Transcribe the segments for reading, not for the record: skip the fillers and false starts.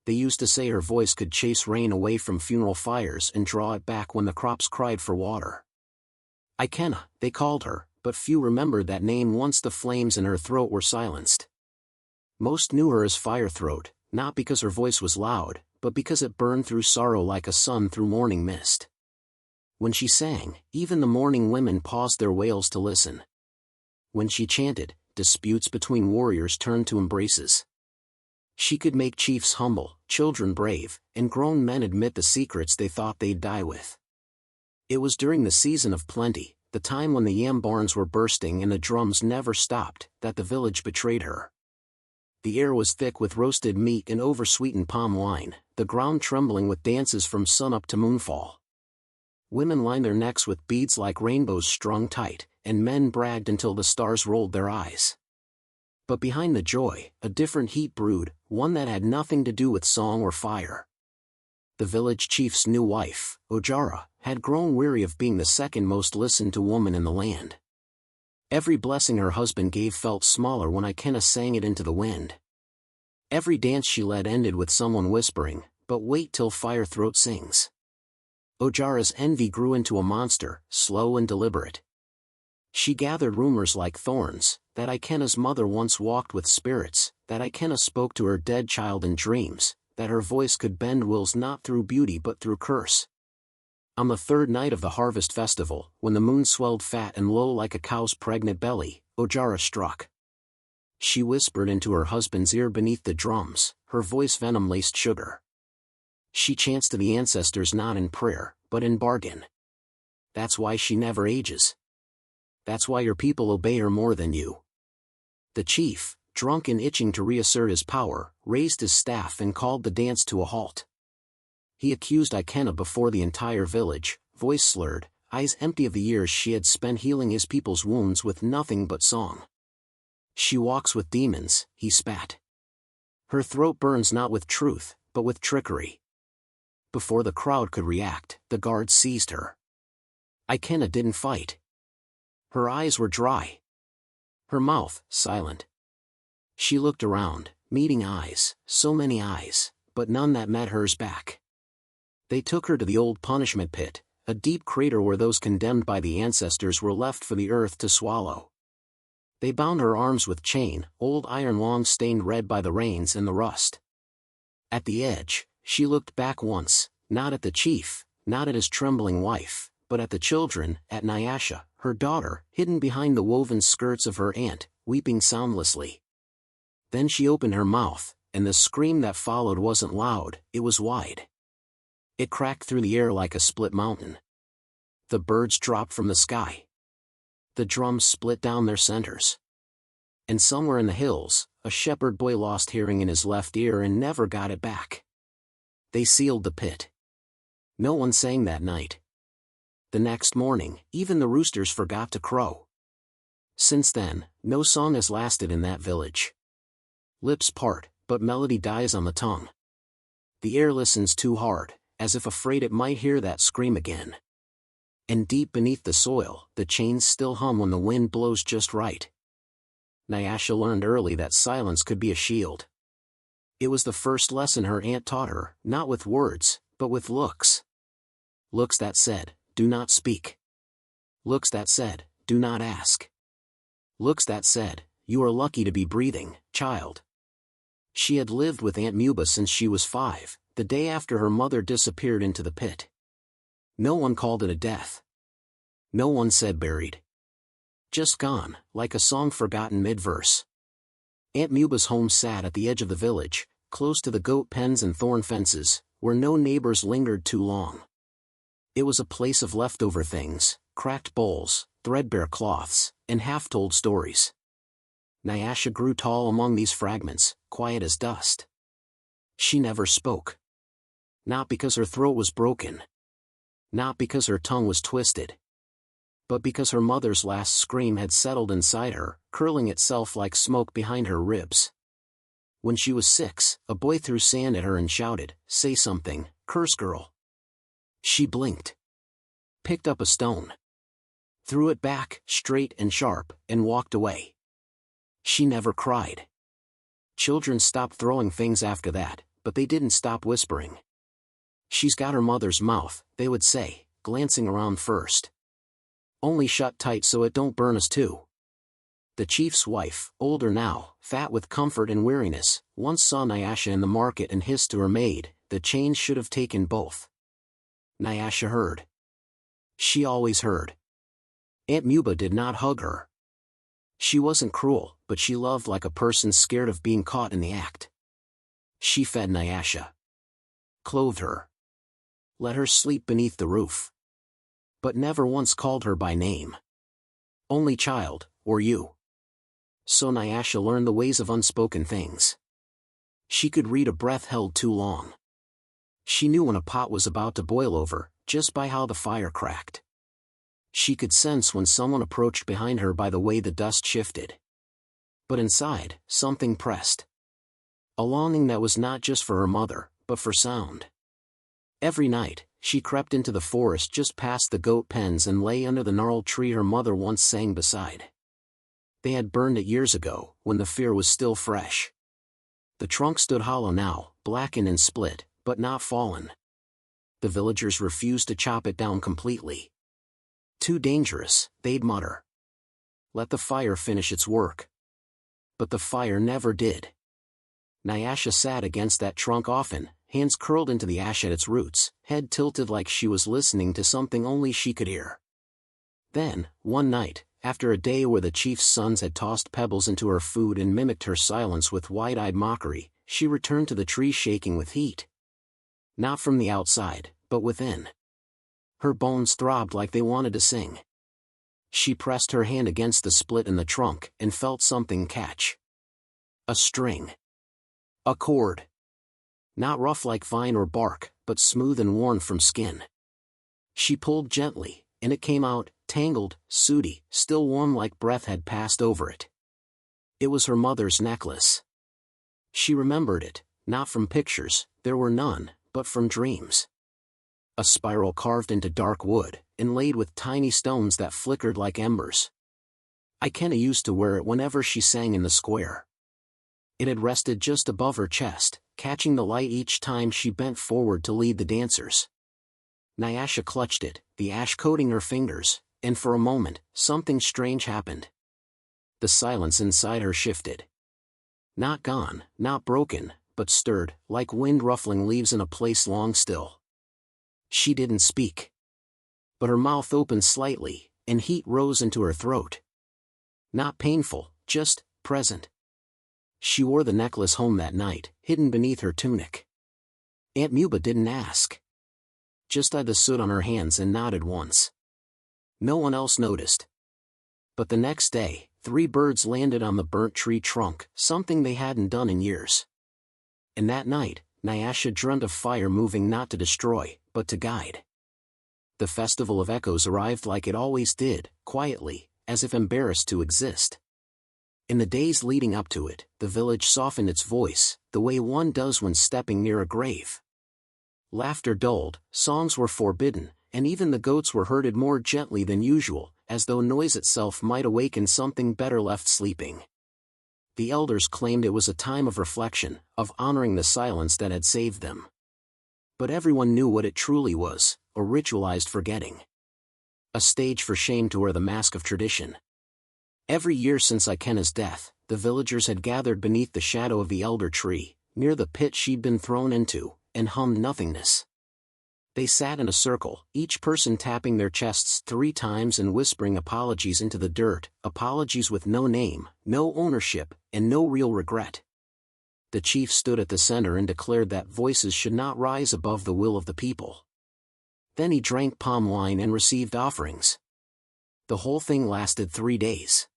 They used to say her voice could chase rain away from funeral fires and draw it back when the crops cried for water. Ikenna, they called her, but few remembered that name once the flames in her throat were silenced. Most knew her as Firethroat, not because her voice was loud, but because it burned through sorrow like a sun through morning mist. When she sang, even the mourning women paused their wails to listen. When she chanted, disputes between warriors turned to embraces. She could make chiefs humble, children brave, and grown men admit the secrets they thought they'd die with. It was during the season of plenty, the time when the yam barns were bursting and the drums never stopped, that the village betrayed her. The air was thick with roasted meat and oversweetened palm wine, the ground trembling with dances from sunup to moonfall. Women lined their necks with beads like rainbows strung tight, and men bragged until the stars rolled their eyes. But behind the joy, a different heat brewed, one that had nothing to do with song or fire. The village chief's new wife, Ojara, had grown weary of being the second most listened to woman in the land. Every blessing her husband gave felt smaller when Ikenna sang it into the wind. Every dance she led ended with someone whispering, "But wait till Firethroat sings." Ojara's envy grew into a monster, slow and deliberate. She gathered rumors like thorns, that Ikenna's mother once walked with spirits, that Ikenna spoke to her dead child in dreams, that her voice could bend wills not through beauty but through curse. On the third night of the harvest festival, when the moon swelled fat and low like a cow's pregnant belly, Ojara struck. She whispered into her husband's ear beneath the drums, her voice venom-laced sugar. She chants to the ancestors not in prayer, but in bargain. That's why she never ages. That's why your people obey her more than you. The chief, drunk and itching to reassert his power, raised his staff and called the dance to a halt. He accused Ikenna before the entire village, voice slurred, eyes empty of the years she had spent healing his people's wounds with nothing but song. She walks with demons, he spat. Her throat burns not with truth, but with trickery. Before the crowd could react, the guards seized her. Ikenna didn't fight. Her eyes were dry. Her mouth, silent. She looked around, meeting eyes, so many eyes, but none that met hers back. They took her to the old punishment pit, a deep crater where those condemned by the ancestors were left for the earth to swallow. They bound her arms with chain, old iron long stained red by the rains and the rust. At the edge, she looked back once, not at the chief, not at his trembling wife, but at the children, at Nyasha, her daughter, hidden behind the woven skirts of her aunt, weeping soundlessly. Then she opened her mouth, and the scream that followed wasn't loud, it was wide. It cracked through the air like a split mountain. The birds dropped from the sky. The drums split down their centers. And somewhere in the hills, a shepherd boy lost hearing in his left ear and never got it back. They sealed the pit. No one sang that night. The next morning, even the roosters forgot to crow. Since then, no song has lasted in that village. Lips part, but melody dies on the tongue. The air listens too hard, as if afraid it might hear that scream again. And deep beneath the soil, the chains still hum when the wind blows just right. Nyasha learned early that silence could be a shield. It was the first lesson her aunt taught her, not with words, but with looks. Looks that said, "Do not speak." Looks that said, "Do not ask." Looks that said, "You are lucky to be breathing, child." She had lived with Aunt Muba since she was 5, the day after her mother disappeared into the pit. No one called it a death. No one said buried. Just gone, like a song forgotten mid-verse. Aunt Muba's home sat at the edge of the village, close to the goat pens and thorn fences, where no neighbors lingered too long. It was a place of leftover things, cracked bowls, threadbare cloths, and half-told stories. Nyasha grew tall among these fragments, quiet as dust. She never spoke. Not because her throat was broken. Not because her tongue was twisted. But because her mother's last scream had settled inside her, curling itself like smoke behind her ribs. When she was 6, a boy threw sand at her and shouted, "Say something, curse girl." She blinked. Picked up a stone. Threw it back, straight and sharp, and walked away. She never cried. Children stopped throwing things after that, but they didn't stop whispering. "She's got her mother's mouth," they would say, glancing around first. "Only shut tight so it don't burn us too." The chief's wife, older now, fat with comfort and weariness, once saw Nyasha in the market and hissed to her maid, "The chains should have taken both." Nyasha heard. She always heard. Aunt Muba did not hug her. She wasn't cruel, but she loved like a person scared of being caught in the act. She fed Nyasha. Clothed her. Let her sleep beneath the roof. But never once called her by name. Only child, or you. So Nyasha learned the ways of unspoken things. She could read a breath held too long. She knew when a pot was about to boil over, just by how the fire cracked. She could sense when someone approached behind her by the way the dust shifted. But inside, something pressed. A longing that was not just for her mother, but for sound. Every night, she crept into the forest just past the goat pens and lay under the gnarled tree her mother once sang beside. They had burned it years ago, when the fear was still fresh. The trunk stood hollow now, blackened and split, but not fallen. The villagers refused to chop it down completely. Too dangerous, they'd mutter. Let the fire finish its work. But the fire never did. Nyasha sat against that trunk often, hands curled into the ash at its roots, head tilted like she was listening to something only she could hear. Then, one night, after a day where the chief's sons had tossed pebbles into her food and mimicked her silence with wide-eyed mockery, she returned to the tree shaking with heat. Not from the outside, but within. Her bones throbbed like they wanted to sing. She pressed her hand against the split in the trunk and felt something catch. A string. A cord. Not rough like vine or bark, but smooth and worn from skin. She pulled gently, and it came out, tangled, sooty, still warm like breath had passed over it. It was her mother's necklace. She remembered it, not from pictures, there were none, but from dreams. A spiral carved into dark wood, inlaid with tiny stones that flickered like embers. Ikenna used to wear it whenever she sang in the square. It had rested just above her chest, catching the light each time she bent forward to lead the dancers. Nyasha clutched it, the ash coating her fingers, and for a moment, something strange happened. The silence inside her shifted. Not gone, not broken, but stirred, like wind ruffling leaves in a place long still. She didn't speak. But her mouth opened slightly, and heat rose into her throat. Not painful, just present. She wore the necklace home that night, hidden beneath her tunic. Aunt Muba didn't ask. Just tied the soot on her hands and nodded once. No one else noticed. But the next day, 3 birds landed on the burnt tree trunk, something they hadn't done in years. And that night, Nyasha dreamt of fire moving not to destroy, but to guide. The Festival of Echoes arrived like it always did, quietly, as if embarrassed to exist. In the days leading up to it, the village softened its voice, the way one does when stepping near a grave. Laughter dulled, songs were forbidden, and even the goats were herded more gently than usual, as though noise itself might awaken something better left sleeping. The elders claimed it was a time of reflection, of honoring the silence that had saved them. But everyone knew what it truly was, a ritualized forgetting. A stage for shame to wear the mask of tradition. Every year since Ikenna's death, the villagers had gathered beneath the shadow of the elder tree, near the pit she'd been thrown into, and hummed nothingness. They sat in a circle, each person tapping their chests 3 times and whispering apologies into the dirt, apologies with no name, no ownership, and no real regret. The chief stood at the center and declared that voices should not rise above the will of the people. Then he drank palm wine and received offerings. The whole thing lasted 3 days.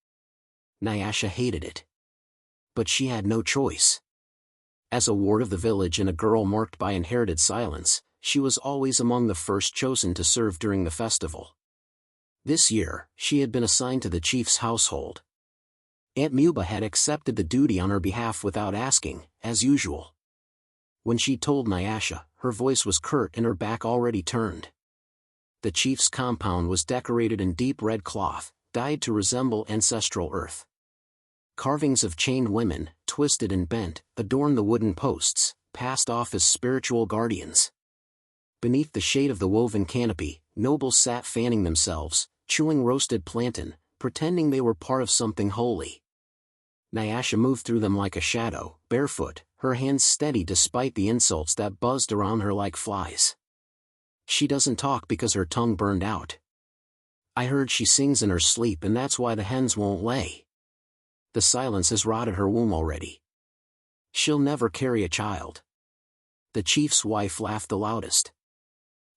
Nyasha hated it. But she had no choice. As a ward of the village and a girl marked by inherited silence, she was always among the first chosen to serve during the festival. This year, she had been assigned to the chief's household. Aunt Muba had accepted the duty on her behalf without asking, as usual. When she told Nyasha, her voice was curt and her back already turned. The chief's compound was decorated in deep red cloth, dyed to resemble ancestral earth. Carvings of chained women, twisted and bent, adorned the wooden posts, passed off as spiritual guardians. Beneath the shade of the woven canopy, nobles sat fanning themselves, chewing roasted plantain, pretending they were part of something holy. Nyasha moved through them like a shadow, barefoot, her hands steady despite the insults that buzzed around her like flies. She doesn't talk because her tongue burned out. I heard she sings in her sleep and that's why the hens won't lay. The silence has rotted her womb already. She'll never carry a child. The chief's wife laughed the loudest.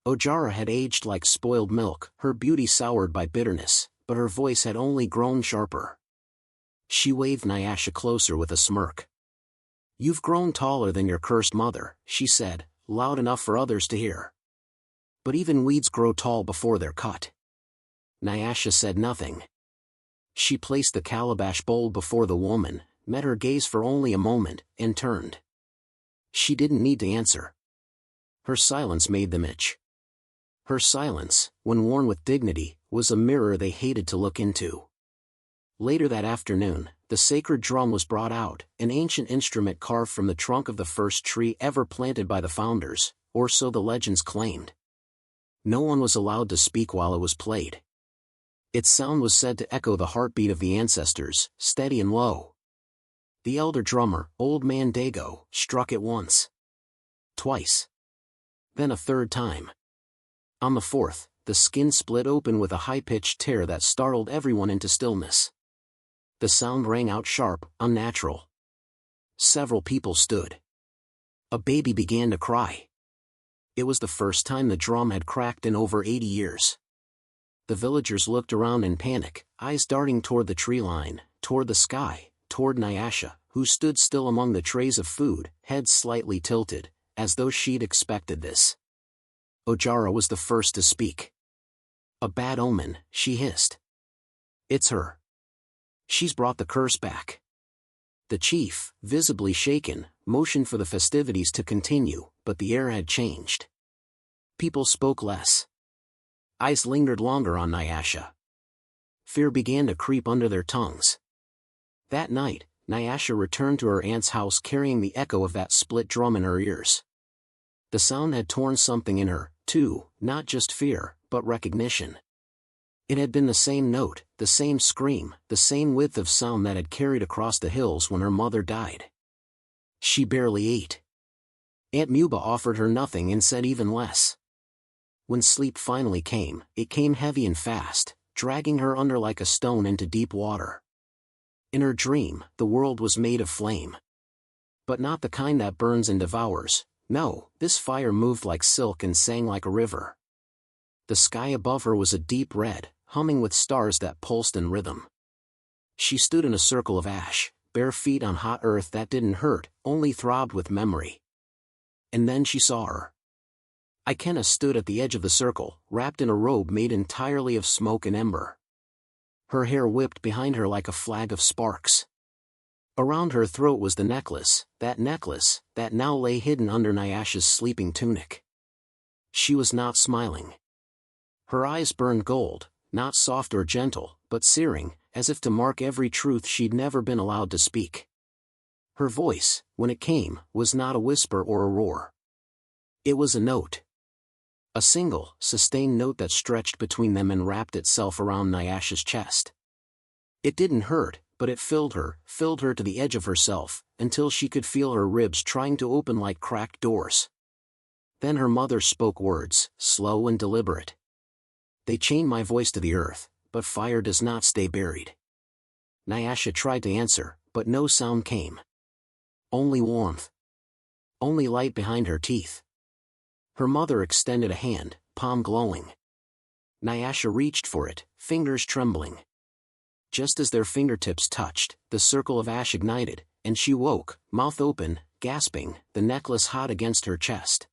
Ojara had aged like spoiled milk, her beauty soured by bitterness, but her voice had only grown sharper. She waved Nyasha closer with a smirk. You've grown taller than your cursed mother, she said, loud enough for others to hear. But even weeds grow tall before they're cut. Nyasha said nothing. She placed the calabash bowl before the woman, met her gaze for only a moment, and turned. She didn't need to answer. Her silence made them itch. Her silence, when worn with dignity, was a mirror they hated to look into. Later that afternoon, the sacred drum was brought out, an ancient instrument carved from the trunk of the first tree ever planted by the founders, or so the legends claimed. No one was allowed to speak while it was played. Its sound was said to echo the heartbeat of the ancestors, steady and low. The elder drummer, Old Man Dago, struck it once. Twice. Then a third time. On the fourth, the skin split open with a high-pitched tear that startled everyone into stillness. The sound rang out sharp, unnatural. Several people stood. A baby began to cry. It was the first time the drum had cracked in over 80 years. The villagers looked around in panic, eyes darting toward the tree line, toward the sky, toward Nyasha, who stood still among the trays of food, head slightly tilted, as though she'd expected this. Ojara was the first to speak. A bad omen, she hissed. It's her. She's brought the curse back. The chief, visibly shaken, motioned for the festivities to continue, but the air had changed. People spoke less. Eyes lingered longer on Nyasha. Fear began to creep under their tongues. That night, Nyasha returned to her aunt's house carrying the echo of that split drum in her ears. The sound had torn something in her, too, not just fear, but recognition. It had been the same note, the same scream, the same width of sound that had carried across the hills when her mother died. She barely ate. Aunt Muba offered her nothing and said even less. When sleep finally came, it came heavy and fast, dragging her under like a stone into deep water. In her dream, the world was made of flame. But not the kind that burns and devours. No, this fire moved like silk and sang like a river. The sky above her was a deep red, humming with stars that pulsed in rhythm. She stood in a circle of ash, bare feet on hot earth that didn't hurt, only throbbed with memory. And then she saw her. Ikena stood at the edge of the circle, wrapped in a robe made entirely of smoke and ember. Her hair whipped behind her like a flag of sparks. Around her throat was the necklace that now lay hidden under Nyasha's sleeping tunic. She was not smiling. Her eyes burned gold, not soft or gentle, but searing, as if to mark every truth she'd never been allowed to speak. Her voice, when it came, was not a whisper or a roar. It was a note. A single, sustained note that stretched between them and wrapped itself around Nyasha's chest. It didn't hurt, but it filled her to the edge of herself, until she could feel her ribs trying to open like cracked doors. Then her mother spoke words, slow and deliberate. They chain my voice to the earth, but fire does not stay buried. Nyasha tried to answer, but no sound came. Only warmth. Only light behind her teeth. Her mother extended a hand, palm glowing. Nyasha reached for it, fingers trembling. Just as their fingertips touched, the circle of ash ignited, and she woke, mouth open, gasping, the necklace hot against her chest.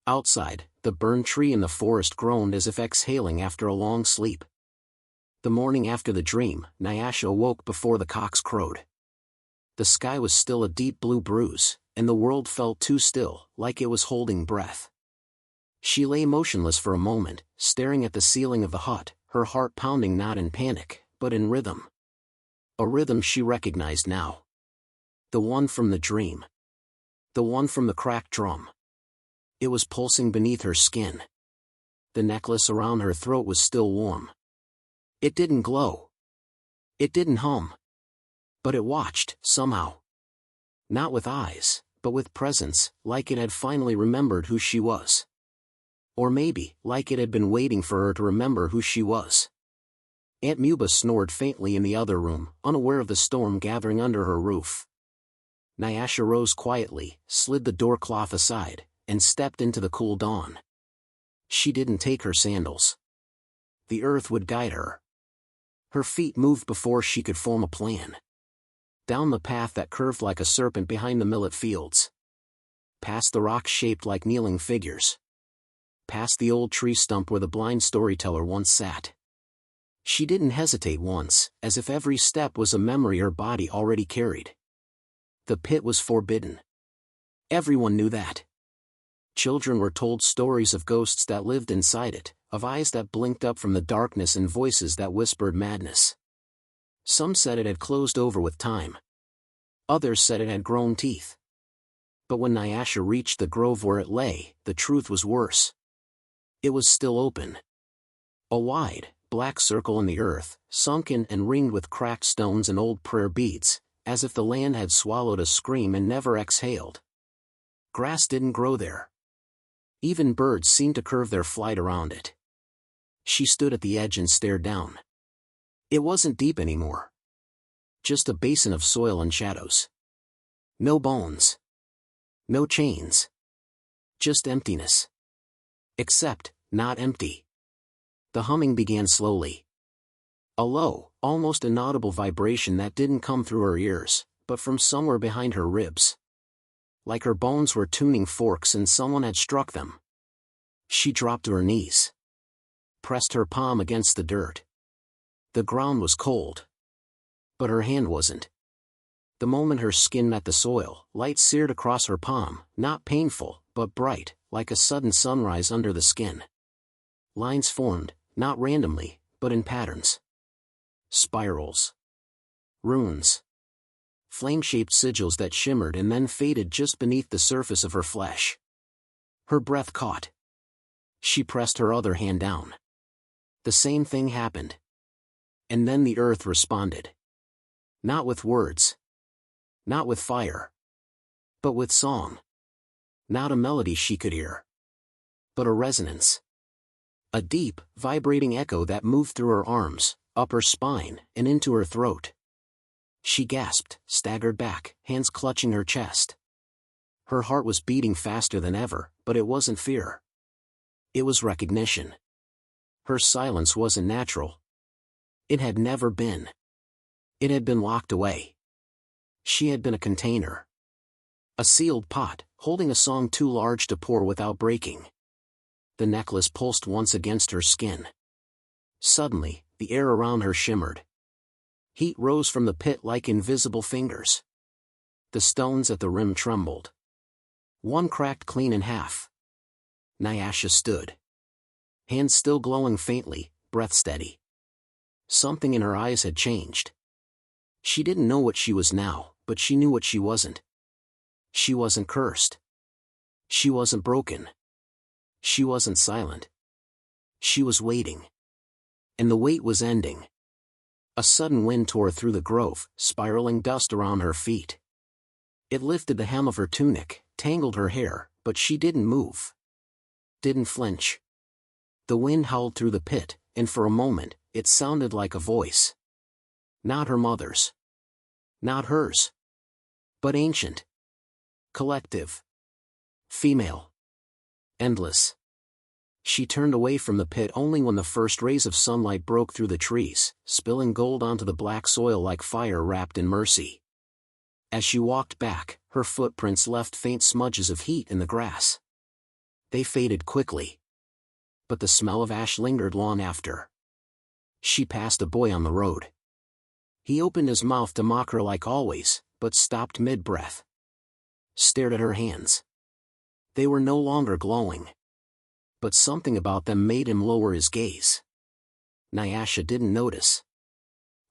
Outside, the burned tree in the forest groaned as if exhaling after a long sleep. The morning after the dream, Nyasha awoke before the cocks crowed. The sky was still a deep blue bruise, and the world felt too still, like it was holding breath. She lay motionless for a moment, staring at the ceiling of the hut, her heart pounding not in panic, but in rhythm. A rhythm she recognized now. The one from the dream. The one from the cracked drum. It was pulsing beneath her skin. The necklace around her throat was still warm. It didn't glow. It didn't hum. But it watched, somehow. Not with eyes, but with presence, like it had finally remembered who she was. Or maybe, like it had been waiting for her to remember who she was. Aunt Muba snored faintly in the other room, unaware of the storm gathering under her roof. Nyasha rose quietly, slid the door cloth aside, and stepped into the cool dawn. She didn't take her sandals. The earth would guide her. Her feet moved before she could form a plan. Down the path that curved like a serpent behind the millet fields. Past the rocks shaped like kneeling figures. Past the old tree stump where the blind storyteller once sat. She didn't hesitate once, as if every step was a memory her body already carried. The pit was forbidden. Everyone knew that. Children were told stories of ghosts that lived inside it, of eyes that blinked up from the darkness and voices that whispered madness. Some said it had closed over with time. Others said it had grown teeth. But when Nyasha reached the grove where it lay, the truth was worse. It was still open. A wide, black circle in the earth, sunken and ringed with cracked stones and old prayer beads, as if the land had swallowed a scream and never exhaled. Grass didn't grow there. Even birds seemed to curve their flight around it. She stood at the edge and stared down. It wasn't deep anymore. Just a basin of soil and shadows. No bones. No chains. Just emptiness. Except, not empty. The humming began slowly. A low, almost inaudible vibration that didn't come through her ears, but from somewhere behind her ribs. Like her bones were tuning forks and someone had struck them. She dropped to her knees. Pressed her palm against the dirt. The ground was cold. But her hand wasn't. The moment her skin met the soil, light seared across her palm, not painful, but bright, like a sudden sunrise under the skin. Lines formed, not randomly, but in patterns. Spirals. Runes. Flame-shaped sigils that shimmered and then faded just beneath the surface of her flesh. Her breath caught. She pressed her other hand down. The same thing happened. And then the earth responded. Not with words. Not with fire. But with song. Not a melody she could hear. But a resonance. A deep, vibrating echo that moved through her arms, up her spine, and into her throat. She gasped, staggered back, hands clutching her chest. Her heart was beating faster than ever, but it wasn't fear. It was recognition. Her silence wasn't natural. It had never been. It had been locked away. She had been a container. A sealed pot, holding a song too large to pour without breaking. The necklace pulsed once against her skin. Suddenly, the air around her shimmered. Heat rose from the pit like invisible fingers. The stones at the rim trembled. One cracked clean in half. Nyasha stood. Hands still glowing faintly, breath steady. Something in her eyes had changed. She didn't know what she was now, but she knew what she wasn't. She wasn't cursed. She wasn't broken. She wasn't silent. She was waiting. And the wait was ending. A sudden wind tore through the grove, spiraling dust around her feet. It lifted the hem of her tunic, tangled her hair, but she didn't move. Didn't flinch. The wind howled through the pit, and for a moment, it sounded like a voice. Not her mother's. Not hers. But ancient. Collective. Female. Endless. She turned away from the pit only when the first rays of sunlight broke through the trees, spilling gold onto the black soil like fire wrapped in mercy. As she walked back, her footprints left faint smudges of heat in the grass. They faded quickly. But the smell of ash lingered long after. She passed a boy on the road. He opened his mouth to mock her like always, but stopped mid-breath. Stared at her hands. They were no longer glowing. But something about them made him lower his gaze. Nyasha didn't notice.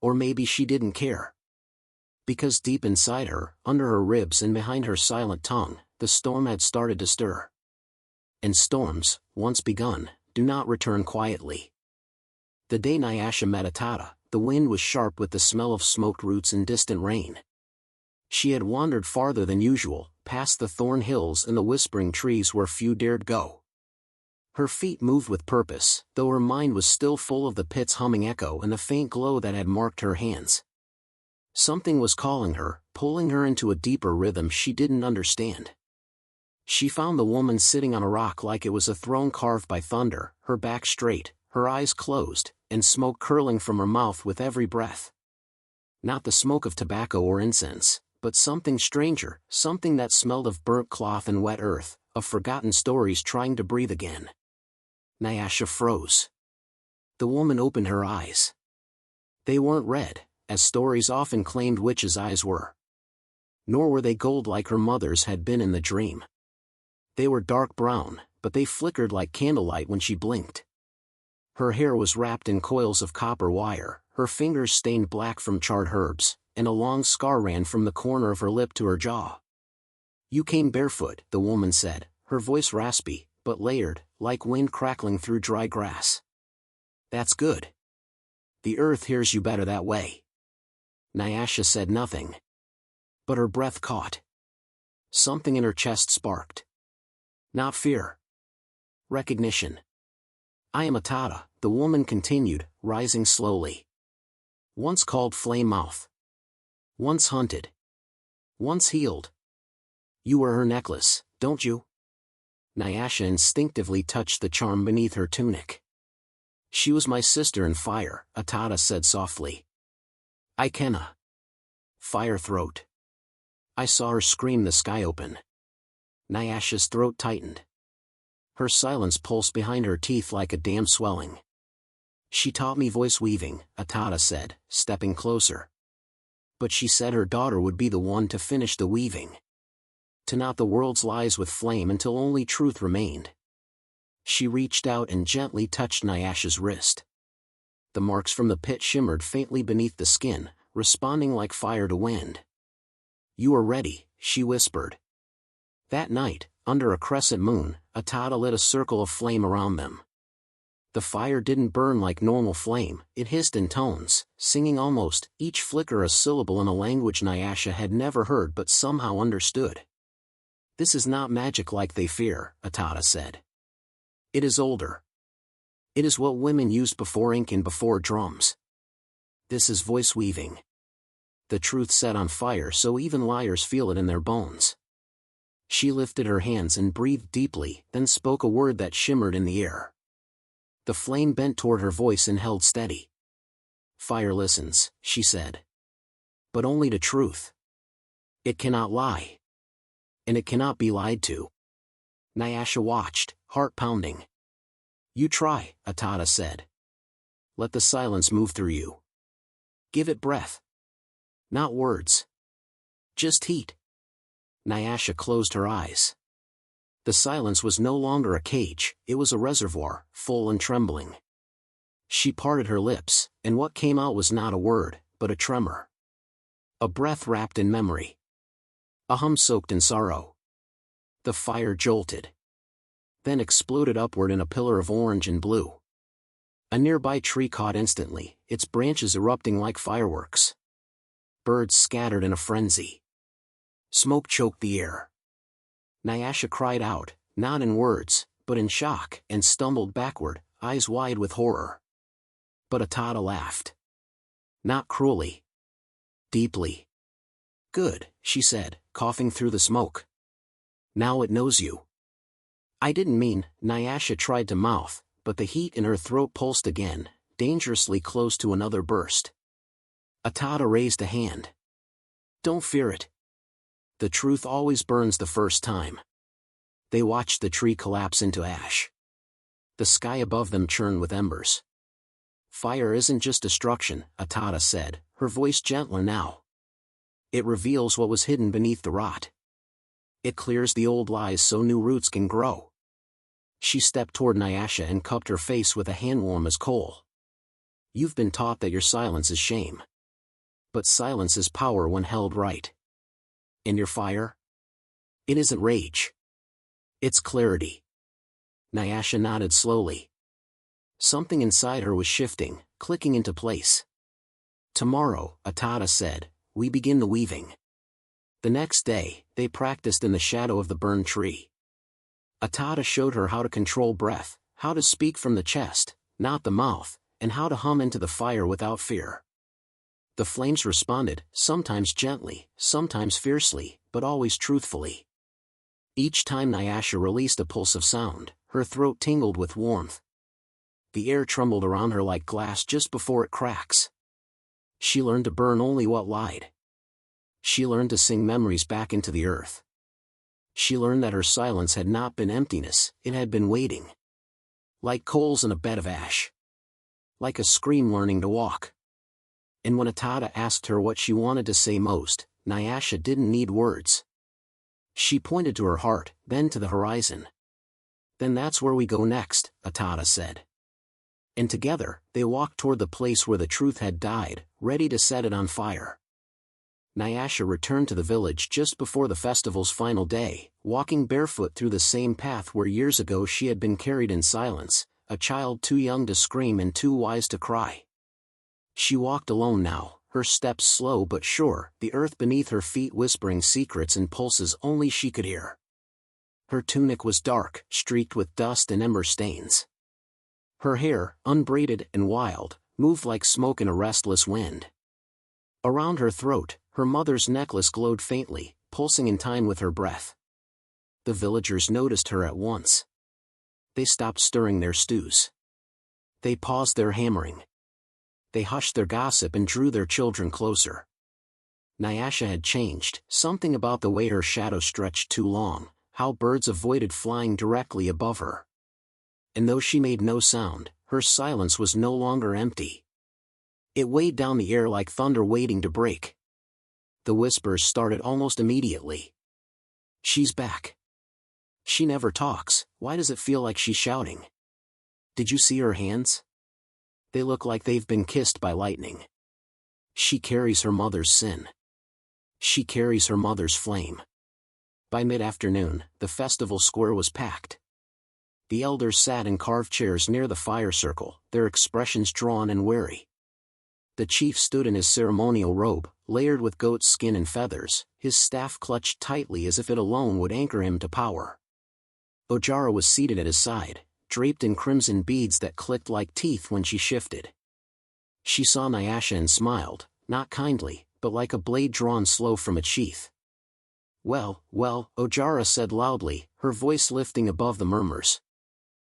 Or maybe she didn't care. Because deep inside her, under her ribs and behind her silent tongue, the storm had started to stir. And storms, once begun, do not return quietly. The day Nyasha met Atata, the wind was sharp with the smell of smoked roots and distant rain. She had wandered farther than usual, past the thorn hills and the whispering trees where few dared go. Her feet moved with purpose, though her mind was still full of the pit's humming echo and the faint glow that had marked her hands. Something was calling her, pulling her into a deeper rhythm she didn't understand. She found the woman sitting on a rock like it was a throne carved by thunder, her back straight, her eyes closed, and smoke curling from her mouth with every breath. Not the smoke of tobacco or incense, but something stranger, something that smelled of burnt cloth and wet earth, of forgotten stories trying to breathe again. Nyasha froze. The woman opened her eyes. They weren't red, as stories often claimed witches' eyes were. Nor were they gold like her mother's had been in the dream. They were dark brown, but they flickered like candlelight when she blinked. Her hair was wrapped in coils of copper wire, her fingers stained black from charred herbs, and a long scar ran from the corner of her lip to her jaw. "You came barefoot," the woman said, her voice raspy, but layered, like wind crackling through dry grass. "That's good. The earth hears you better that way." Nyasha said nothing. But her breath caught. Something in her chest sparked. Not fear. Recognition. "I am Atata," the woman continued, rising slowly. "Once called Flame Mouth. Once hunted. Once healed. You wear her necklace, don't you?" Nyasha instinctively touched the charm beneath her tunic. "She was my sister in fire," Atata said softly. "I kenna. Fire throat. I saw her scream the sky open." Nyasha's throat tightened. Her silence pulsed behind her teeth like a dam swelling. "She taught me voice weaving," Atata said, stepping closer. "But she said her daughter would be the one to finish the weaving. To knot the world's lies with flame until only truth remained." She reached out and gently touched Nyasha's wrist. The marks from the pit shimmered faintly beneath the skin, responding like fire to wind. "You are ready," she whispered. That night, under a crescent moon, Atata lit a circle of flame around them. The fire didn't burn like normal flame, it hissed in tones, singing almost, each flicker a syllable in a language Nyasha had never heard but somehow understood. "This is not magic like they fear," Atata said. "It is older. It is what women used before ink and before drums. This is voice weaving. The truth set on fire so even liars feel it in their bones." She lifted her hands and breathed deeply, then spoke a word that shimmered in the air. The flame bent toward her voice and held steady. "Fire listens," she said. "But only to truth. It cannot lie. And it cannot be lied to." Nyasha watched, heart pounding. "You try," Atata said. "Let the silence move through you. Give it breath. Not words. Just heat." Nyasha closed her eyes. The silence was no longer a cage, it was a reservoir, full and trembling. She parted her lips, and what came out was not a word, but a tremor. A breath wrapped in memory. A hum soaked in sorrow. The fire jolted. Then exploded upward in a pillar of orange and blue. A nearby tree caught instantly, its branches erupting like fireworks. Birds scattered in a frenzy. Smoke choked the air. Nyasha cried out, not in words, but in shock, and stumbled backward, eyes wide with horror. But Atata laughed. Not cruelly. Deeply. "Good," she said, coughing through the smoke. "Now it knows you." "I didn't mean," Nyasha tried to mouth, but the heat in her throat pulsed again, dangerously close to another burst. Atata raised a hand. "Don't fear it. The truth always burns the first time." They watched the tree collapse into ash. The sky above them churned with embers. "Fire isn't just destruction," Atata said, her voice gentler now. "It reveals what was hidden beneath the rot. It clears the old lies so new roots can grow." She stepped toward Nyasha and cupped her face with a hand warm as coal. "You've been taught that your silence is shame. but silence is power when held right. And your fire? It isn't rage. It's clarity. Nyasha nodded slowly. Something inside her was shifting, clicking into place. Tomorrow, Atada said, we begin the weaving. The next day, they practiced in the shadow of the burned tree. Atada showed her how to control breath, how to speak from the chest, not the mouth, and how to hum into the fire without fear. The flames responded, sometimes gently, sometimes fiercely, but always truthfully. Each time Nyasha released a pulse of sound, her throat tingled with warmth. The air trembled around her like glass just before it cracks. She learned to burn only what lied. She learned to sing memories back into the earth. She learned that her silence had not been emptiness, it had been waiting. Like coals in a bed of ash. Like a scream learning to walk. And when Atada asked her what she wanted to say most, Nyasha didn't need words. She pointed to her heart, then to the horizon. Then that's where we go next, Atada said. And together, they walked toward the place where the truth had died, ready to set it on fire. Nyasha returned to the village just before the festival's final day, walking barefoot through the same path where years ago she had been carried in silence, a child too young to scream and too wise to cry. She walked alone now, her steps slow but sure, the earth beneath her feet whispering secrets and pulses only she could hear. Her tunic was dark, streaked with dust and ember stains. Her hair, unbraided and wild, moved like smoke in a restless wind. Around her throat, her mother's necklace glowed faintly, pulsing in time with her breath. The villagers noticed her at once. They stopped stirring their stews. They paused their hammering. They hushed their gossip and drew their children closer. Nyasha had changed, something about the way her shadow stretched too long, how birds avoided flying directly above her. And though she made no sound, her silence was no longer empty. It weighed down the air like thunder waiting to break. The whispers started almost immediately. She's back. She never talks, why does it feel like she's shouting? Did you see her hands? They look like they've been kissed by lightning. She carries her mother's sin. She carries her mother's flame. By mid-afternoon, the festival square was packed. The elders sat in carved chairs near the fire circle, their expressions drawn and wary. The chief stood in his ceremonial robe, layered with goat's skin and feathers, his staff clutched tightly as if it alone would anchor him to power. Ojara was seated at his side, draped in crimson beads that clicked like teeth when she shifted. She saw Nyasha and smiled, not kindly, but like a blade drawn slow from its sheath. Well, Ojara said loudly, her voice lifting above the murmurs.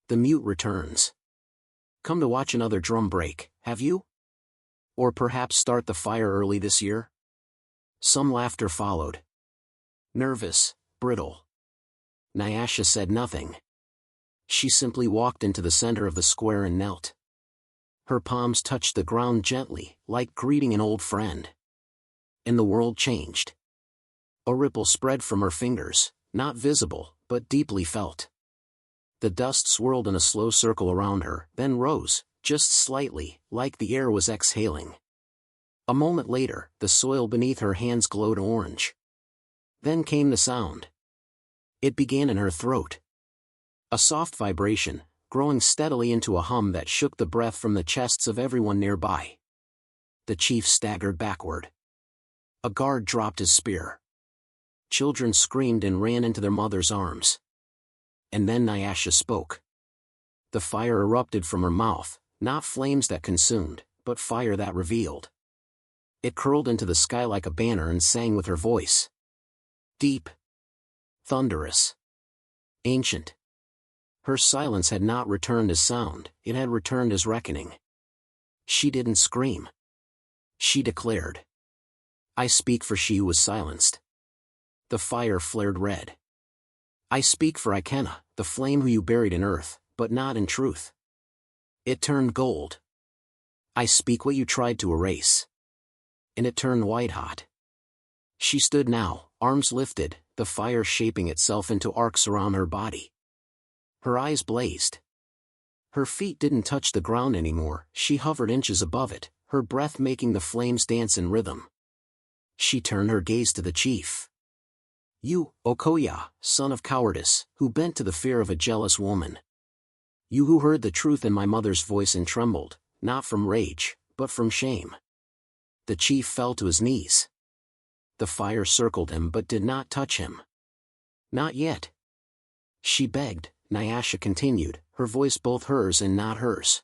The mute returns. Come to watch another drum break, have you? Or perhaps start the fire early this year? Some laughter followed. Nervous, brittle. Nyasha said nothing. She simply walked into the center of the square and knelt. Her palms touched the ground gently, like greeting an old friend. And the world changed. A ripple spread from her fingers, not visible, but deeply felt. The dust swirled in a slow circle around her, then rose, just slightly, like the air was exhaling. A moment later, the soil beneath her hands glowed orange. Then came the sound. It began in her throat. A soft vibration, growing steadily into a hum that shook the breath from the chests of everyone nearby. The chief staggered backward. A guard dropped his spear. Children screamed and ran into their mother's arms. And then Nyasha spoke. The fire erupted from her mouth, not flames that consumed, but fire that revealed. It curled into the sky like a banner and sang with her voice. Deep. Thunderous. Ancient. Her silence had not returned as sound, it had returned as reckoning. She didn't scream. She declared. I speak for she who was silenced. The fire flared red. I speak for Ikenna, the flame who you buried in earth, but not in truth. It turned gold. I speak what you tried to erase. And it turned white-hot. She stood now, arms lifted, the fire shaping itself into arcs around her body. Her eyes blazed. Her feet didn't touch the ground anymore, she hovered inches above it, her breath making the flames dance in rhythm. She turned her gaze to the chief. You, Okoya, son of cowardice, who bent to the fear of a jealous woman. You who heard the truth in my mother's voice and trembled, not from rage, but from shame. The chief fell to his knees. The fire circled him but did not touch him. Not yet. She begged, Nyasha continued, her voice both hers and not hers.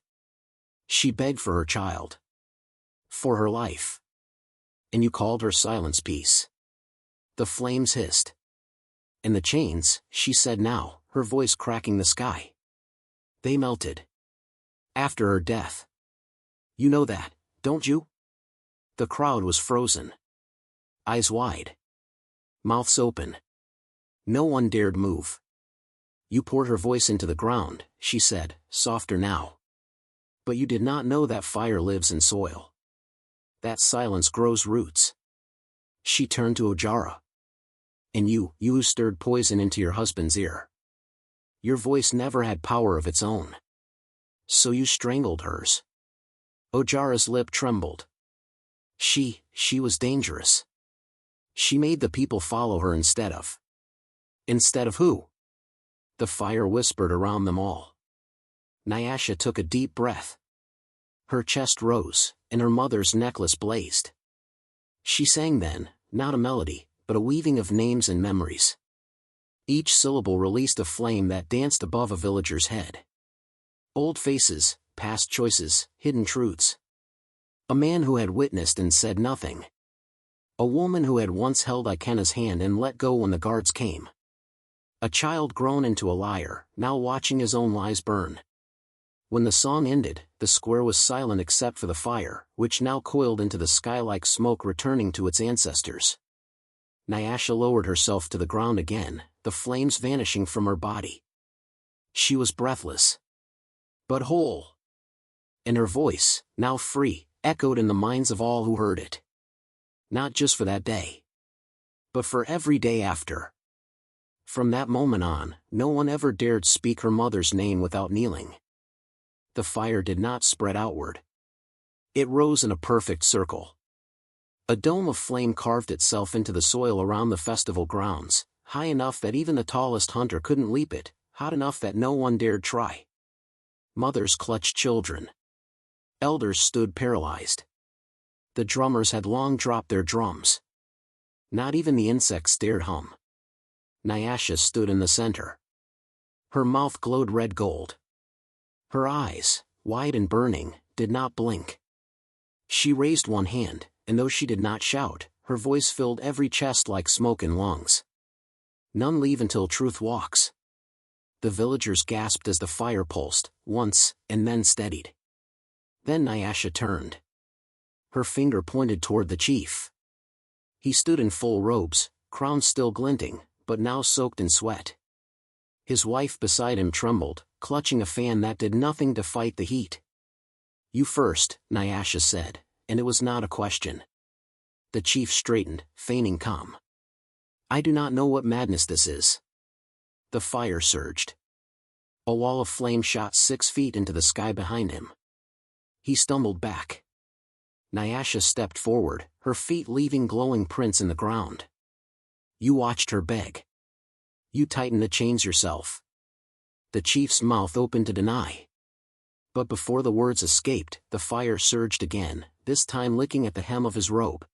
She begged for her child. For her life. And you called her silence peace. The flames hissed. And the chains, she said now, her voice cracking the sky. They melted. After her death. You know that, don't you? The crowd was frozen. Eyes wide. Mouths open. No one dared move. You poured her voice into the ground, she said, softer now. But you did not know that fire lives in soil. That silence grows roots. She turned to Ojara. And you who stirred poison into your husband's ear. Your voice never had power of its own. So you strangled hers. Ojara's lip trembled. She was dangerous. She made the people follow her instead of. Instead of who? The fire whispered around them all. Nyasha took a deep breath. Her chest rose, and her mother's necklace blazed. She sang then, not a melody, but a weaving of names and memories. Each syllable released a flame that danced above a villager's head. Old faces, past choices, hidden truths. A man who had witnessed and said nothing. A woman who had once held Ikena's hand and let go when the guards came. A child grown into a liar, now watching his own lies burn. When the song ended, the square was silent except for the fire, which now coiled into the sky like smoke returning to its ancestors. Nyasha lowered herself to the ground again, the flames vanishing from her body. She was breathless. But whole. And her voice, now free, echoed in the minds of all who heard it. Not just for that day. But for every day after. From that moment on, no one ever dared speak her mother's name without kneeling. The fire did not spread outward. It rose in a perfect circle. A dome of flame carved itself into the soil around the festival grounds, high enough that even the tallest hunter couldn't leap it, hot enough that no one dared try. Mothers clutched children. Elders stood paralyzed. The drummers had long dropped their drums. Not even the insects dared hum. Nyasha stood in the center. Her mouth glowed red gold. Her eyes, wide and burning, did not blink. She raised one hand, and though she did not shout, her voice filled every chest like smoke in lungs. None leave until truth walks. The villagers gasped as the fire pulsed, once, and then steadied. Then Nyasha turned. Her finger pointed toward the chief. He stood in full robes, crown still glinting, but now soaked in sweat. His wife beside him trembled, clutching a fan that did nothing to fight the heat. You first, Nyasha said, and it was not a question. The chief straightened, feigning calm. I do not know what madness this is. The fire surged. A wall of flame shot 6 feet into the sky behind him. He stumbled back. Nyasha stepped forward, her feet leaving glowing prints in the ground. You watched her beg. You tightened the chains yourself. The chief's mouth opened to deny. But before the words escaped, the fire surged again, this time licking at the hem of his robe.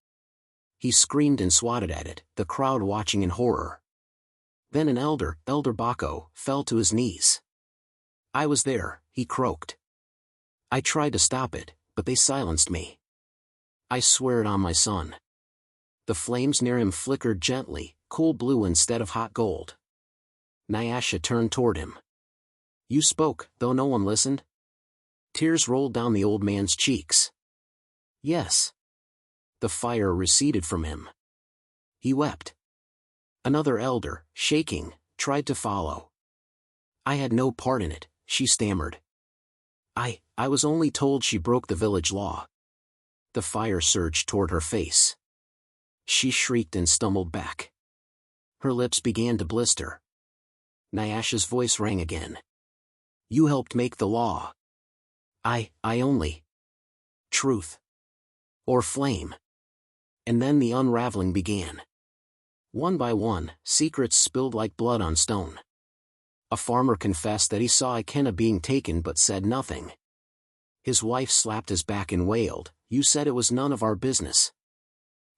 He screamed and swatted at it, the crowd watching in horror. Then an elder, Elder Bako, fell to his knees. I was there, he croaked. I tried to stop it, but they silenced me. I swear it on my son. The flames near him flickered gently, cool blue instead of hot gold. Nyasha turned toward him. You spoke, though no one listened? Tears rolled down the old man's cheeks. Yes. The fire receded from him. He wept. Another elder, shaking, tried to follow. I had no part in it, she stammered. I was only told she broke the village law. The fire surged toward her face. She shrieked and stumbled back. Her lips began to blister. Nyasha's voice rang again. You helped make the law. I only. Truth. or flame. And then the unraveling began. One by one, secrets spilled like blood on stone. A farmer confessed that he saw Ikenna being taken but said nothing. His wife slapped his back and wailed, "You said it was none of our business."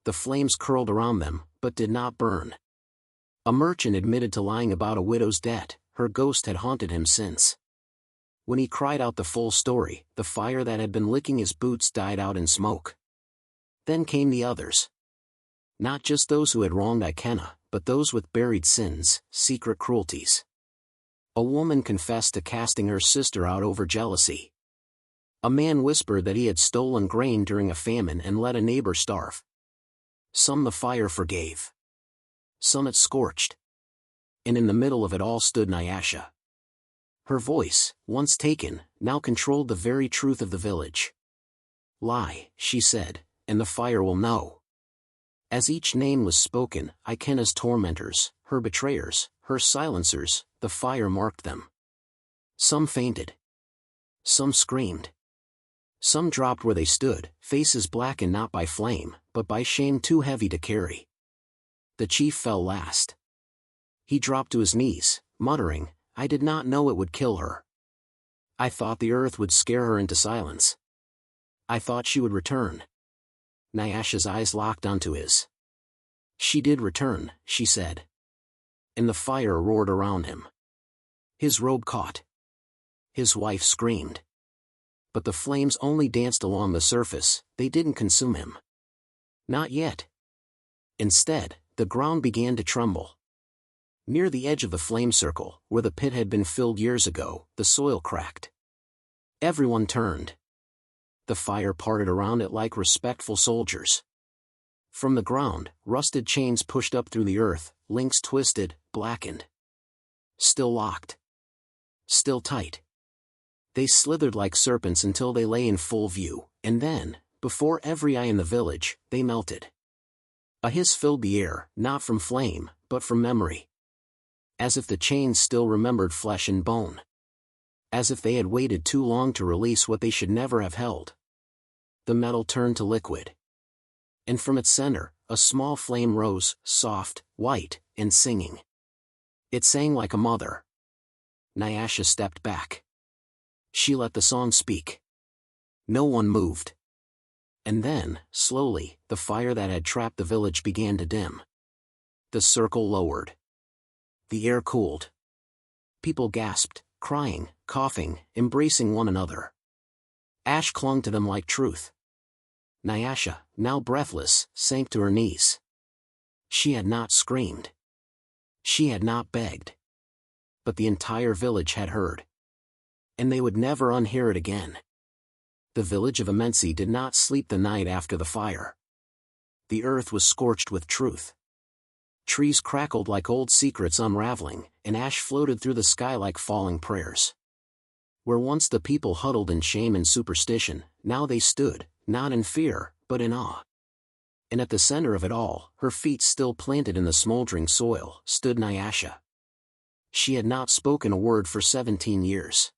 The flames curled around them, but did not burn. A merchant admitted to lying about a widow's debt. Her ghost had haunted him since. When he cried out the full story, the fire that had been licking his boots died out in smoke. Then came the others. Not just those who had wronged Ikenna, but those with buried sins, secret cruelties. A woman confessed to casting her sister out over jealousy. A man whispered that he had stolen grain during a famine and let a neighbor starve. Some the fire forgave. Some it scorched. And in the middle of it all stood Nyasha. Her voice, once taken, now controlled the very truth of the village. "Lie," she said, "and the fire will know." As each name was spoken, Ikenna's tormentors, her betrayers, her silencers, the fire marked them. Some fainted. Some screamed. Some dropped where they stood, faces blackened not by flame, but by shame too heavy to carry. The chief fell last. He dropped to his knees, muttering, "I did not know it would kill her. I thought the earth would scare her into silence. I thought she would return." Nyasha's eyes locked onto his. "She did return," she said. And the fire roared around him. His robe caught. His wife screamed. But the flames only danced along the surface, they didn't consume him. Not yet. Instead, the ground began to tremble. Near the edge of the flame circle, where the pit had been filled years ago, the soil cracked. Everyone turned. The fire parted around it like respectful soldiers. From the ground, rusted chains pushed up through the earth, links twisted, blackened. Still locked. Still tight. They slithered like serpents until they lay in full view, and then, before every eye in the village, they melted. A hiss filled the air, not from flame, but from memory. As if the chains still remembered flesh and bone. As if they had waited too long to release what they should never have held. The metal turned to liquid. And from its center, a small flame rose, soft, white, and singing. It sang like a mother. Nyasha stepped back. She let the song speak. No one moved. And then, slowly, the fire that had trapped the village began to dim. The circle lowered. The air cooled. People gasped, crying, coughing, embracing one another. Ash clung to them like truth. Nyasha, now breathless, sank to her knees. She had not screamed. She had not begged. But the entire village had heard. And they would never unhear it again. The village of Amends did not sleep the night after the fire. The earth was scorched with truth. Trees crackled like old secrets unraveling, and ash floated through the sky like falling prayers. Where once the people huddled in shame and superstition, now they stood, not in fear, but in awe. And at the center of it all, her feet still planted in the smoldering soil, stood Nyasha. She had not spoken a word for 17 years.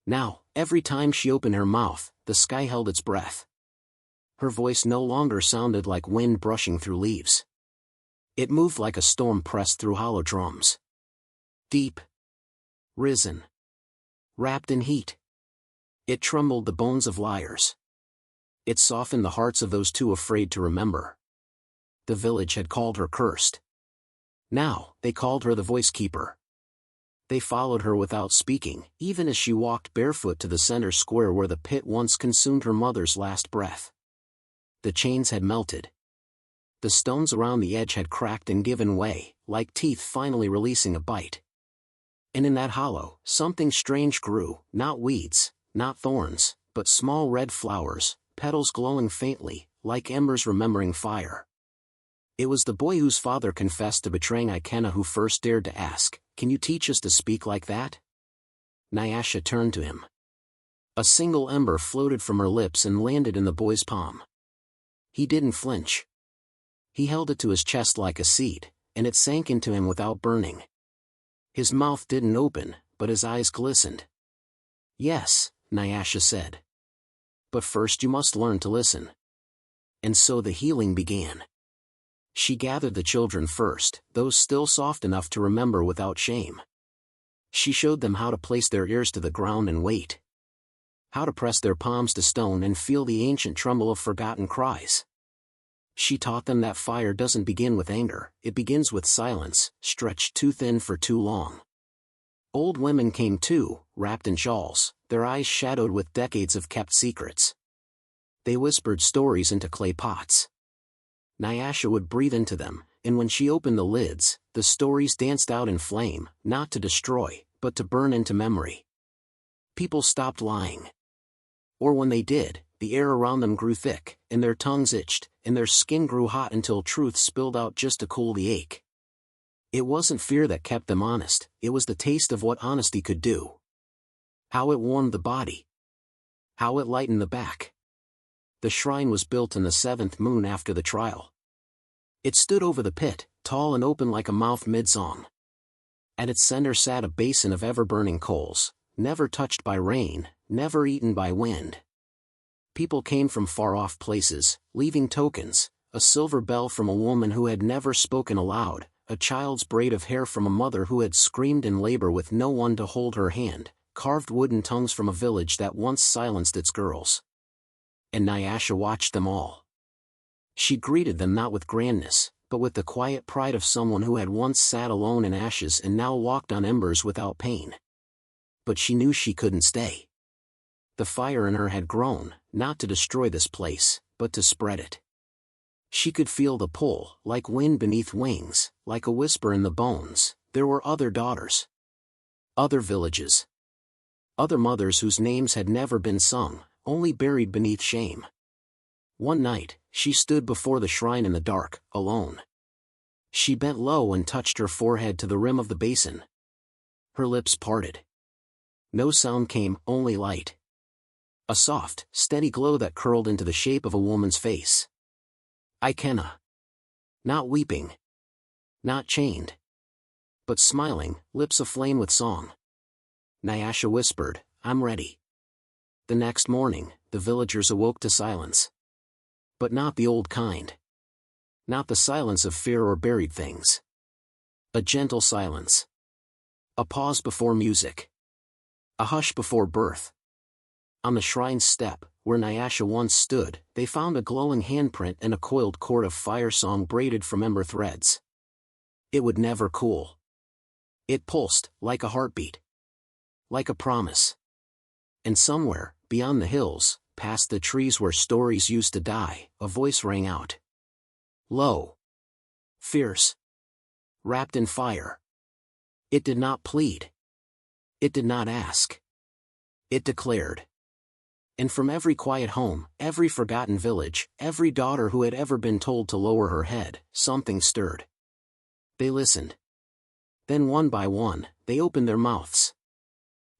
Now, every time she opened her mouth, the sky held its breath. Her voice no longer sounded like wind brushing through leaves. It moved like a storm pressed through hollow drums. Deep. Risen. Wrapped in heat. It trembled the bones of liars. It softened the hearts of those too afraid to remember. The village had called her cursed. Now, they called her the voice keeper. They followed her without speaking, even as she walked barefoot to the center square where the pit once consumed her mother's last breath. The chains had melted. The stones around the edge had cracked and given way, like teeth finally releasing a bite. And in that hollow, something strange grew, not weeds, not thorns, but small red flowers, petals glowing faintly, like embers remembering fire. It was the boy whose father confessed to betraying Ikenna who first dared to ask, "Can you teach us to speak like that?" Nyasha turned to him. A single ember floated from her lips and landed in the boy's palm. He didn't flinch. He held it to his chest like a seed, and it sank into him without burning. His mouth didn't open, but his eyes glistened. "Yes," Nyasha said. "But first you must learn to listen." And so the healing began. She gathered the children first, those still soft enough to remember without shame. She showed them how to place their ears to the ground and wait. How to press their palms to stone and feel the ancient tremble of forgotten cries. She taught them that fire doesn't begin with anger, it begins with silence, stretched too thin for too long. Old women came too, wrapped in shawls, their eyes shadowed with decades of kept secrets. They whispered stories into clay pots. Nyasha would breathe into them, and when she opened the lids, the stories danced out in flame, not to destroy, but to burn into memory. People stopped lying. Or when they did, the air around them grew thick, and their tongues itched, and their skin grew hot until truth spilled out just to cool the ache. It wasn't fear that kept them honest, it was the taste of what honesty could do. How it warmed the body. How it lightened the back. The shrine was built in the 7th moon after the trial. It stood over the pit, tall and open like a mouth mid-song. At its center sat a basin of ever-burning coals, never touched by rain, never eaten by wind. People came from far-off places, leaving tokens, a silver bell from a woman who had never spoken aloud, a child's braid of hair from a mother who had screamed in labor with no one to hold her hand, carved wooden tongues from a village that once silenced its girls. And Nyasha watched them all. She greeted them not with grandness, but with the quiet pride of someone who had once sat alone in ashes and now walked on embers without pain. But she knew she couldn't stay. The fire in her had grown, not to destroy this place, but to spread it. She could feel the pull, like wind beneath wings, like a whisper in the bones. There were other daughters. Other villages. Other mothers whose names had never been sung, only buried beneath shame. One night, she stood before the shrine in the dark, alone. She bent low and touched her forehead to the rim of the basin. Her lips parted. No sound came, only light. A soft, steady glow that curled into the shape of a woman's face. Ikena. Not weeping. Not chained. But smiling, lips aflame with song. Nyasha whispered, "I'm ready." The next morning, the villagers awoke to silence. But not the old kind. Not the silence of fear or buried things. A gentle silence. A pause before music. A hush before birth. On the shrine's step, where Nyasha once stood, they found a glowing handprint and a coiled cord of fire song braided from ember threads. It would never cool. It pulsed, like a heartbeat. Like a promise. And somewhere, beyond the hills, past the trees where stories used to die, a voice rang out. Low. Fierce. Wrapped in fire. It did not plead. It did not ask. It declared. And from every quiet home, every forgotten village, every daughter who had ever been told to lower her head, something stirred. They listened. Then one by one, they opened their mouths.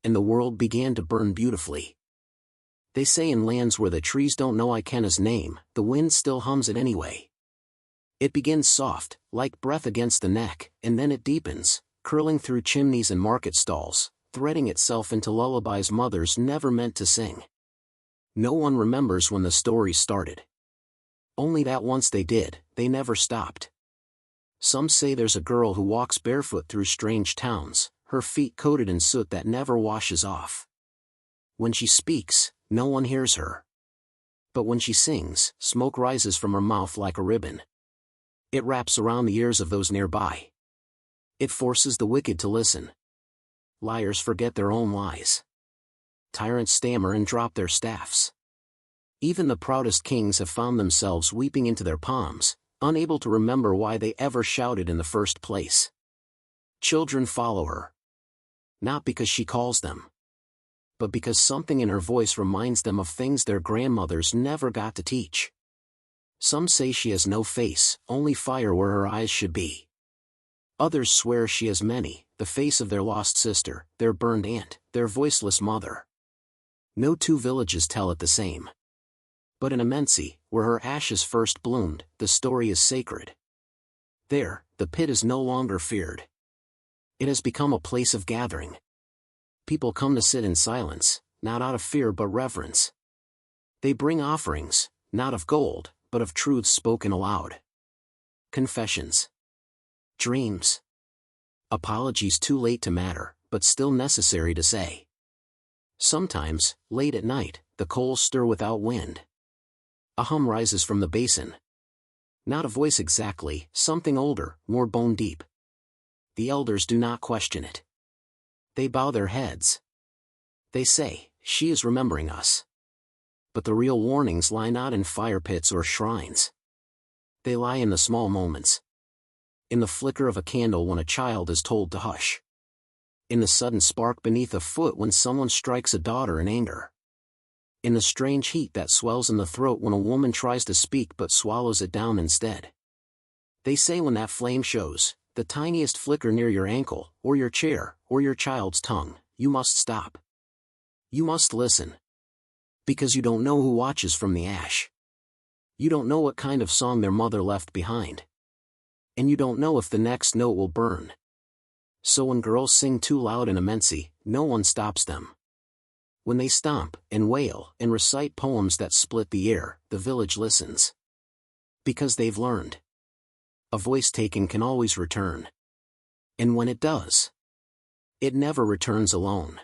And the world began to burn beautifully. They say in lands where the trees don't know Ikena's name, the wind still hums it anyway. It begins soft, like breath against the neck, and then it deepens, curling through chimneys and market stalls, threading itself into lullabies mothers never meant to sing. No one remembers when the story started. Only that once they did, they never stopped. Some say there's a girl who walks barefoot through strange towns, her feet coated in soot that never washes off. When she speaks, no one hears her. But when she sings, smoke rises from her mouth like a ribbon. It wraps around the ears of those nearby. It forces the wicked to listen. Liars forget their own lies. Tyrants stammer and drop their staffs. Even the proudest kings have found themselves weeping into their palms, unable to remember why they ever shouted in the first place. Children follow her. Not because she calls them, but because something in her voice reminds them of things their grandmothers never got to teach. Some say she has no face, only fire where her eyes should be. Others swear she has many, the face of their lost sister, their burned aunt, their voiceless mother. No two villages tell it the same. But in Amensi, where her ashes first bloomed, the story is sacred. There, the pit is no longer feared. It has become a place of gathering. People come to sit in silence, not out of fear but reverence. They bring offerings, not of gold, but of truths spoken aloud. Confessions. Dreams. Apologies too late to matter, but still necessary to say. Sometimes, late at night, the coals stir without wind. A hum rises from the basin. Not a voice exactly, something older, more bone-deep. The elders do not question it. They bow their heads. They say, "She is remembering us." But the real warnings lie not in fire pits or shrines. They lie in the small moments. In the flicker of a candle when a child is told to hush. In the sudden spark beneath a foot when someone strikes a daughter in anger. In the strange heat that swells in the throat when a woman tries to speak but swallows it down instead. They say when that flame shows, the tiniest flicker near your ankle, or your chair, or your child's tongue, you must stop. You must listen. Because you don't know who watches from the ash. You don't know what kind of song their mother left behind. And you don't know if the next note will burn. So when girls sing too loud in immensity, no one stops them. When they stomp, and wail, and recite poems that split the air, the village listens. Because they've learned. A voice taken can always return. And when it does, it never returns alone.